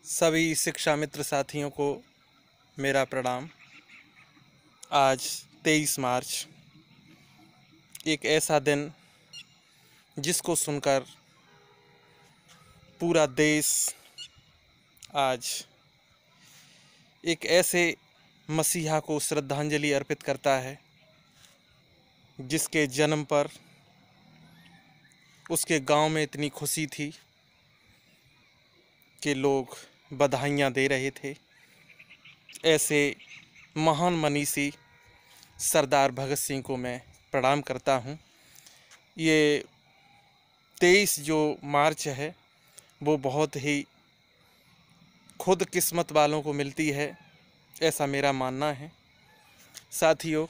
सभी शिक्षा मित्र साथियों को मेरा प्रणाम। आज 23 मार्च एक ऐसा दिन जिसको सुनकर पूरा देश आज एक ऐसे मसीहा को श्रद्धांजलि अर्पित करता है जिसके जन्म पर उसके गांव में इतनी खुशी थी कि लोग बधाइयाँ दे रहे थे। ऐसे महान मनीषी सरदार भगत सिंह को मैं प्रणाम करता हूँ। ये 23 जो मार्च है वो बहुत ही खुद किस्मत वालों को मिलती है, ऐसा मेरा मानना है। साथियों,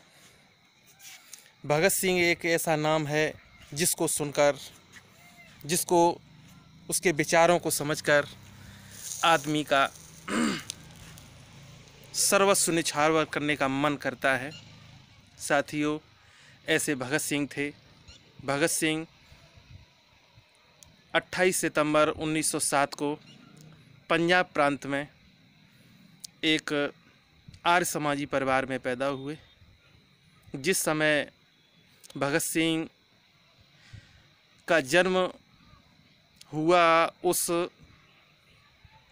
भगत सिंह एक ऐसा नाम है जिसको सुनकर, जिसको उसके विचारों को समझकर आदमी का सर्वस्व न्यौछावर करने का मन करता है। साथियों, ऐसे भगत सिंह थे। भगत सिंह 28 सितंबर 1907 को पंजाब प्रांत में एक आर्य समाजी परिवार में पैदा हुए। जिस समय भगत सिंह का जन्म हुआ उस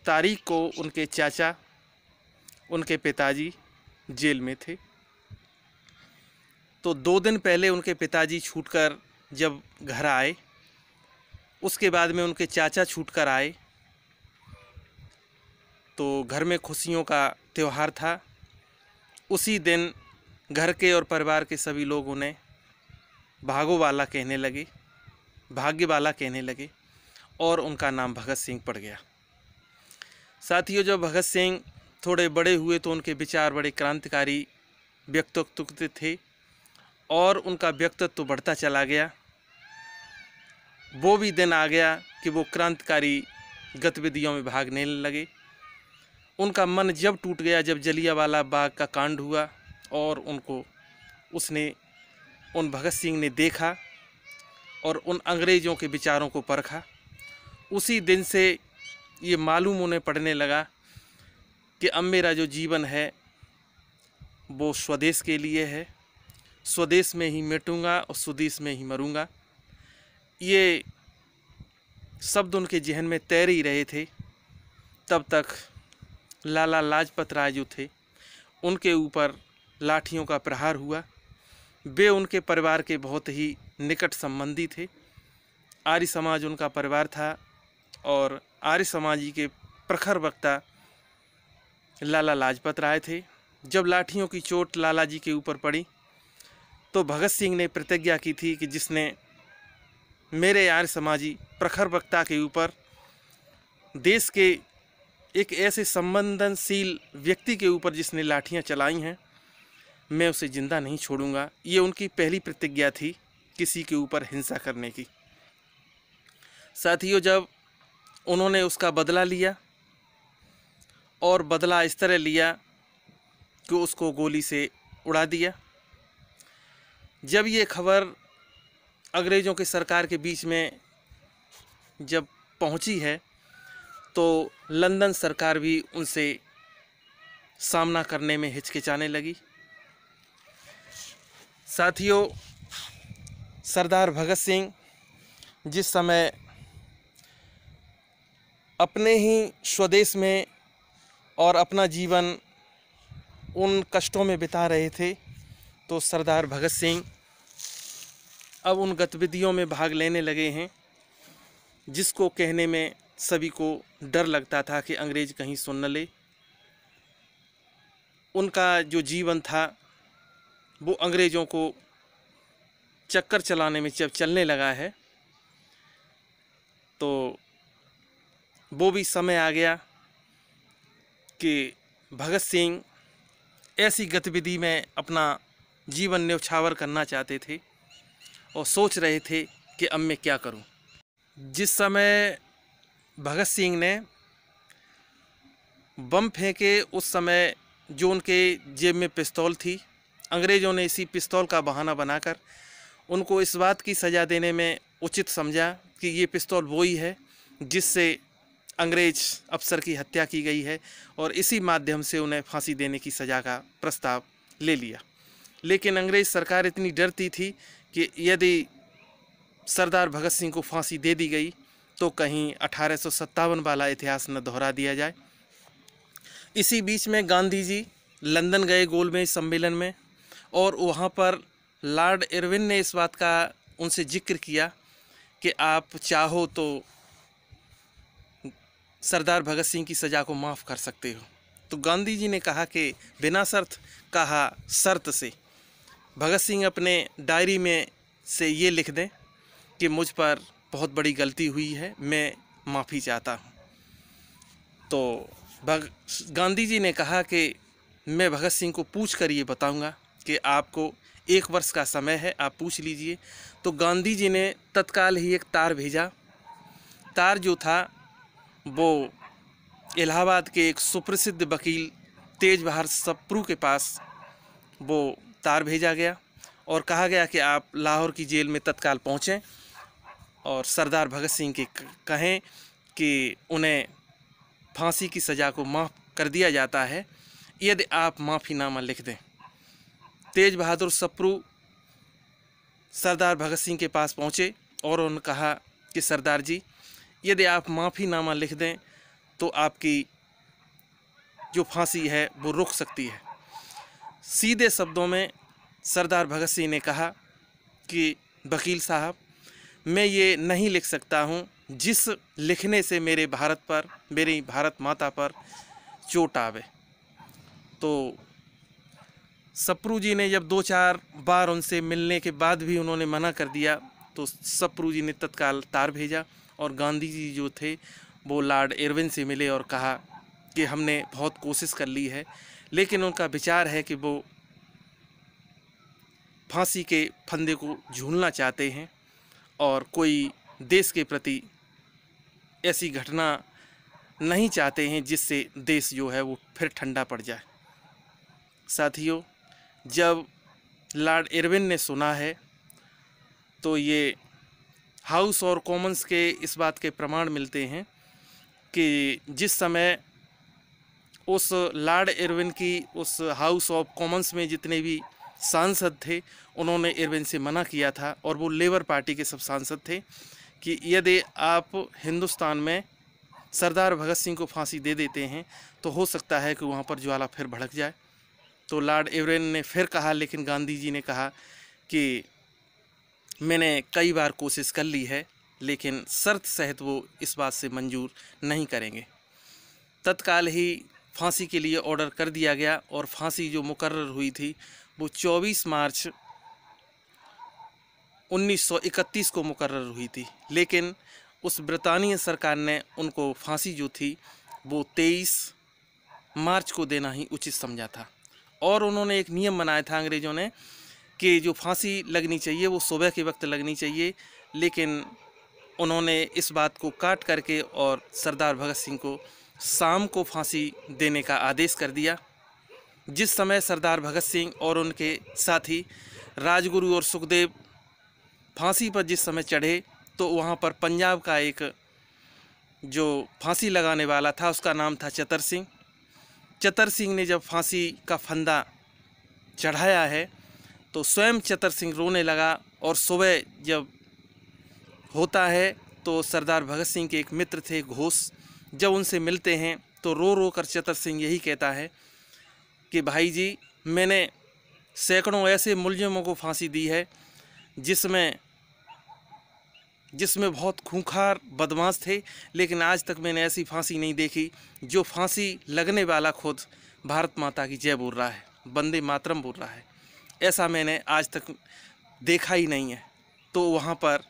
तारीख को उनके चाचा, उनके पिताजी जेल में थे। तो 2 दिन पहले उनके पिताजी छूटकर जब घर आए, उसके बाद में उनके चाचा छूटकर आए, तो घर में खुशियों का त्यौहार था। उसी दिन घर के और परिवार के सभी लोग उन्हें भागोवाला कहने लगे, भाग्यवाला कहने लगे और उनका नाम भगत सिंह पड़ गया। साथियों, जब भगत सिंह थोड़े बड़े हुए तो उनके विचार बड़े क्रांतिकारी व्यक्तित्व थे और उनका व्यक्तित्व बढ़ता चला गया। वो भी दिन आ गया कि वो क्रांतिकारी गतिविधियों में भागने लगे। उनका मन जब टूट गया जब जलियांवाला बाग का कांड हुआ और उन भगत सिंह ने देखा और उन अंग्रेज़ों के विचारों को परखा। उसी दिन से ये मालूम उन्हें पड़ने लगा कि अब मेरा जो जीवन है वो स्वदेश के लिए है, स्वदेश में ही मिटूंगा और स्वदेश में ही मरूंगा। ये शब्द उनके जहन में तैर ही रहे थे। तब तक लाला लाजपत राय जो थे, उनके ऊपर लाठियों का प्रहार हुआ। वे उनके परिवार के बहुत ही निकट संबंधी थे। आर्य समाज उनका परिवार था और आर्य समाजी के प्रखर वक्ता लाला लाजपत राय थे। जब लाठियों की चोट लाला जी के ऊपर पड़ी तो भगत सिंह ने प्रतिज्ञा की थी कि जिसने मेरे आर्य समाजी प्रखर वक्ता के ऊपर, देश के एक ऐसे संवेदनशील व्यक्ति के ऊपर जिसने लाठियां चलाई हैं, मैं उसे जिंदा नहीं छोड़ूंगा। ये उनकी पहली प्रतिज्ञा थी किसी के ऊपर हिंसा करने की। साथियों, जब उन्होंने उसका बदला लिया और बदला इस तरह लिया कि उसको गोली से उड़ा दिया। जब ये खबर अंग्रेज़ों के सरकार के बीच में जब पहुंची है तो लंदन सरकार भी उनसे सामना करने में हिचकिचाने लगी। साथियों, सरदार भगत सिंह जिस समय अपने ही स्वदेश में और अपना जीवन उन कष्टों में बिता रहे थे, तो सरदार भगत सिंह अब उन गतिविधियों में भाग लेने लगे हैं जिसको कहने में सभी को डर लगता था कि अंग्रेज़ कहीं सुन न ले। उनका जो जीवन था वो अंग्रेज़ों को चक्कर चलाने में जब चलने लगा है तो वो भी समय आ गया कि भगत सिंह ऐसी गतिविधि में अपना जीवन न्यौछावर करना चाहते थे और सोच रहे थे कि अब मैं क्या करूं। जिस समय भगत सिंह ने बम फेंके, उस समय जो उनके जेब में पिस्तौल थी, अंग्रेज़ों ने इसी पिस्तौल का बहाना बनाकर उनको इस बात की सज़ा देने में उचित समझा कि ये पिस्तौल वही है जिससे अंग्रेज अफसर की हत्या की गई है और इसी माध्यम से उन्हें फांसी देने की सज़ा का प्रस्ताव ले लिया। लेकिन अंग्रेज सरकार इतनी डरती थी कि यदि सरदार भगत सिंह को फांसी दे दी गई तो कहीं 1857 वाला इतिहास न दोहरा दिया जाए। इसी बीच में गांधी जी लंदन गए गोलमेज सम्मेलन में, और वहाँ पर लॉर्ड इरविन ने इस बात का उनसे जिक्र किया कि आप चाहो तो सरदार भगत सिंह की सज़ा को माफ़ कर सकते हो। तो गांधी जी ने कहा कि बिना शर्त से भगत सिंह अपने डायरी में से ये लिख दें कि मुझ पर बहुत बड़ी गलती हुई है, मैं माफ़ी चाहता हूँ। तो गांधी जी ने कहा कि मैं भगत सिंह को पूछ कर ये बताऊँगा कि आपको 1 वर्ष का समय है, आप पूछ लीजिए। तो गांधी जी ने तत्काल ही एक तार भेजा। तार जो था वो इलाहाबाद के एक सुप्रसिद्ध वकील तेज बहादुर सप्रू के पास वो तार भेजा गया और कहा गया कि आप लाहौर की जेल में तत्काल पहुँचें और सरदार भगत सिंह के कहें कि उन्हें फांसी की सज़ा को माफ़ कर दिया जाता है यदि आप माफ़ीनामा लिख दें। तेज बहादुर सप्रू सरदार भगत सिंह के पास पहुँचे और उन्होंने कहा कि सरदार जी, यदि आप माफ़ीनामा लिख दें तो आपकी जो फांसी है वो रुक सकती है। सीधे शब्दों में सरदार भगत सिंह ने कहा कि वकील साहब, मैं ये नहीं लिख सकता हूँ जिस लिखने से मेरे भारत पर, मेरी भारत माता पर चोट आवे। तो सप्रू जी ने जब 2-4 बार उनसे मिलने के बाद भी उन्होंने मना कर दिया तो सप्रू जी ने तत्काल तार भेजा और गांधी जी जो थे वो लॉर्ड इरविन से मिले और कहा कि हमने बहुत कोशिश कर ली है, लेकिन उनका विचार है कि वो फांसी के फंदे को झूलना चाहते हैं और कोई देश के प्रति ऐसी घटना नहीं चाहते हैं जिससे देश जो है वो फिर ठंडा पड़ जाए। साथियों, जब लॉर्ड इरविन ने सुना है तो ये हाउस और कॉमन्स के इस बात के प्रमाण मिलते हैं कि जिस समय उस लॉर्ड इरविन की उस हाउस ऑफ कॉमन्स में जितने भी सांसद थे उन्होंने इरविन से मना किया था, और वो लेबर पार्टी के सब सांसद थे, कि यदि आप हिंदुस्तान में सरदार भगत सिंह को फांसी दे देते हैं तो हो सकता है कि वहाँ पर ज्वाला फिर भड़क जाए। तो लॉर्ड इरविन ने फिर कहा, लेकिन गांधी जी ने कहा कि मैंने कई बार कोशिश कर ली है, लेकिन शर्त सहित वो इस बात से मंजूर नहीं करेंगे। तत्काल ही फांसी के लिए ऑर्डर कर दिया गया और फांसी जो मुकर्रर हुई थी वो 24 मार्च 1931 को मुकर्रर हुई थी, लेकिन उस ब्रितानिया सरकार ने उनको फांसी जो थी वो 23 मार्च को देना ही उचित समझा था। और उन्होंने एक नियम बनाया था अंग्रेज़ों ने कि जो फांसी लगनी चाहिए वो सुबह के वक्त लगनी चाहिए, लेकिन उन्होंने इस बात को काट करके और सरदार भगत सिंह को शाम को फांसी देने का आदेश कर दिया। जिस समय सरदार भगत सिंह और उनके साथी राजगुरु और सुखदेव फांसी पर जिस समय चढ़े तो वहाँ पर पंजाब का एक जो फांसी लगाने वाला था उसका नाम था चतर सिंह। चतर सिंह ने जब फांसी का फंदा चढ़ाया है तो स्वयं चतर सिंह रोने लगा, और सुबह जब होता है तो सरदार भगत सिंह के एक मित्र थे घोष, जब उनसे मिलते हैं तो रो रो कर चतर सिंह यही कहता है कि भाई जी, मैंने सैकड़ों ऐसे मुलजिमों को फांसी दी है जिसमें बहुत खूंखार बदमाश थे, लेकिन आज तक मैंने ऐसी फांसी नहीं देखी जो फांसी लगने वाला खुद भारत माता की जय बोल रहा है, वंदे मातरम बोल रहा है। ऐसा मैंने आज तक देखा ही नहीं है। तो वहाँ पर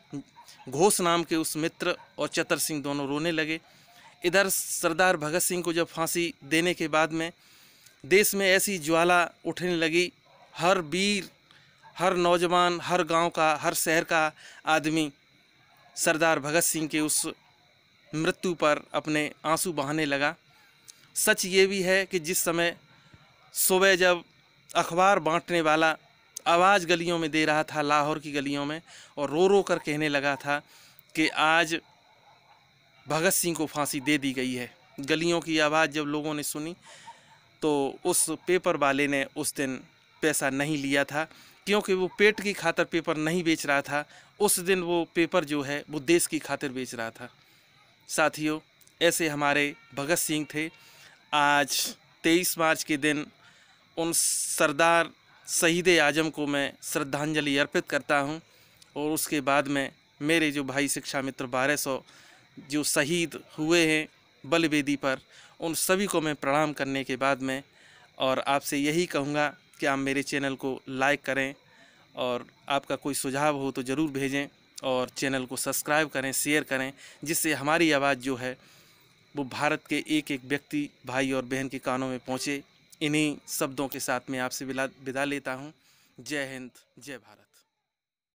घोष नाम के उस मित्र और चतर सिंह दोनों रोने लगे। इधर सरदार भगत सिंह को जब फांसी देने के बाद में देश में ऐसी ज्वाला उठने लगी, हर वीर, हर नौजवान, हर गांव का, हर शहर का आदमी सरदार भगत सिंह के उस मृत्यु पर अपने आंसू बहाने लगा। सच ये भी है कि जिस समय सुबह जब अखबार बांटने वाला आवाज़ गलियों में दे रहा था, लाहौर की गलियों में, और रो रो कर कहने लगा था कि आज भगत सिंह को फांसी दे दी गई है। गलियों की आवाज़ जब लोगों ने सुनी तो उस पेपर वाले ने उस दिन पैसा नहीं लिया था, क्योंकि वो पेट की खातिर पेपर नहीं बेच रहा था। उस दिन वो पेपर जो है वो देश की खातिर बेच रहा था। साथियों, ऐसे हमारे भगत सिंह थे। आज 23 मार्च के दिन उन सरदार शहीद आजम को मैं श्रद्धांजलि अर्पित करता हूं, और उसके बाद में मेरे जो भाई शिक्षा मित्र 1200 जो शहीद हुए हैं बलिवेदी पर, उन सभी को मैं प्रणाम करने के बाद में और आपसे यही कहूँगा कि आप मेरे चैनल को लाइक करें, और आपका कोई सुझाव हो तो ज़रूर भेजें, और चैनल को सब्सक्राइब करें, शेयर करें, जिससे हमारी आवाज़ जो है वो भारत के एक एक व्यक्ति, भाई और बहन के कानों में पहुँचे। इन्हीं शब्दों के साथ मैं आपसे विदा लेता हूँ। जय हिंद, जय भारत।